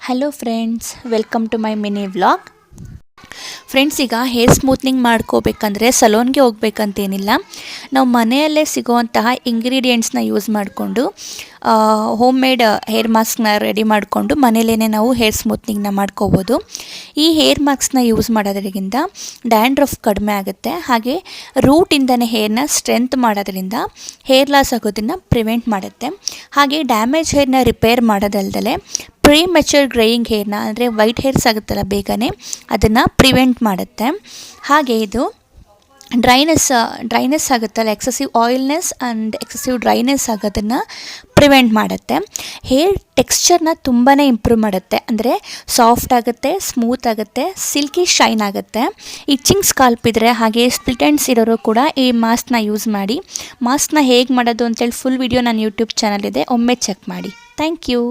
Hello friends, welcome to my mini vlog. Friends, ಈಗ hair smoothening ಮಾಡ್ಕೋಬೇಕಂದ್ರೆ ಸಲೂನ್ಗೆ ಹೋಗ್ಬೇಕಂತೇನಿಲ್ಲ. ನಾವು ಮನೆಯಲ್ಲೇ ಸಿಗೋವಂತಹ ಇಂಗ್ರೀಡಿಯೆಂಟ್ಸ್ನ ಯೂಸ್ ಮಾಡಿಕೊಂಡು ಹೋಮ್ ಮೇಡ್ ಹೇರ್ ಮಾಸ್ಕ್ನ ರೆಡಿ ಮಾಡಿಕೊಂಡು ಮನೆಯಲ್ಲೇ ನಾವು ಹೇರ್ ಸ್ಮೂತ್ನಿಂಗ್ನ ಮಾಡ್ಕೋಬೋದು. ಈ ಹೇರ್ ಮಾಸ್ಕ್ನ ಯೂಸ್ ಮಾಡೋದ್ರಿಂದ ಡ್ಯಾಂಡ್ರಫ್ ಕಡಿಮೆ ಆಗುತ್ತೆ, ಹಾಗೆ ರೂಟಿಂದನೇ ಹೇರ್ನ ಸ್ಟ್ರೆಂತ್ ಮಾಡೋದ್ರಿಂದ ಹೇರ್ ಲಾಸ್ ಆಗೋದನ್ನು ಪ್ರಿವೆಂಟ್ ಮಾಡುತ್ತೆ. ಹಾಗೆ ಡ್ಯಾಮೇಜ್ ಹೇರ್ನ ರಿಪೇರ್ ಮಾಡೋದಲ್ದಲೆ ಪ್ರೀ ಮೆಚೂರ್ ಗ್ರೇಯಿಂಗ್ ಹೇರ್ನ ಅಂದರೆ ವೈಟ್ ಹೇರ್ಸ್ ಆಗುತ್ತಲ್ಲ ಬೇಗನೆ, ಅದನ್ನು ಪ್ರಿವೆಂಟ್ ಮಾಡುತ್ತೆ. ಹಾಗೆ ಇದು ಡ್ರೈನೆಸ್ ಆಗುತ್ತಲ್ಲ, ಎಕ್ಸೆಸಿವ್ ಆಯಿಲ್ನೆಸ್ ಆ್ಯಂಡ್ ಎಕ್ಸೆಸಿವ್ ಡ್ರೈನೆಸ್ ಆಗೋದನ್ನು ಪ್ರಿವೆಂಟ್ ಮಾಡುತ್ತೆ. ಹೇರ್ ಟೆಕ್ಸ್ಚರ್ನ ತುಂಬಾ ಇಂಪ್ರೂವ್ ಮಾಡುತ್ತೆ, ಅಂದರೆ ಸಾಫ್ಟ್ ಆಗುತ್ತೆ, ಸ್ಮೂತ್ ಆಗುತ್ತೆ, ಸಿಲ್ಕಿ ಶೈನ್ ಆಗುತ್ತೆ. ಇಚ್ಚಿಂಗ್ ಸ್ಕಾಲ್ಪ್ ಇದ್ದರೆ ಹಾಗೆ ಸ್ಪ್ಲಿಟ್ ಎಂಡ್ಸ್ ಇರೋರು ಕೂಡ ಈ ಮಾಸ್ಕ್ನ ಯೂಸ್ ಮಾಡಿ. ಮಾಸ್ಕ್ನ ಹೇಗೆ ಮಾಡೋದು ಅಂತೇಳಿ ಫುಲ್ ವಿಡಿಯೋ ನನ್ನ ಯೂಟ್ಯೂಬ್ ಚಾನಲ್ ಇದೆ, ಒಮ್ಮೆ ಚೆಕ್ ಮಾಡಿ. Thank you.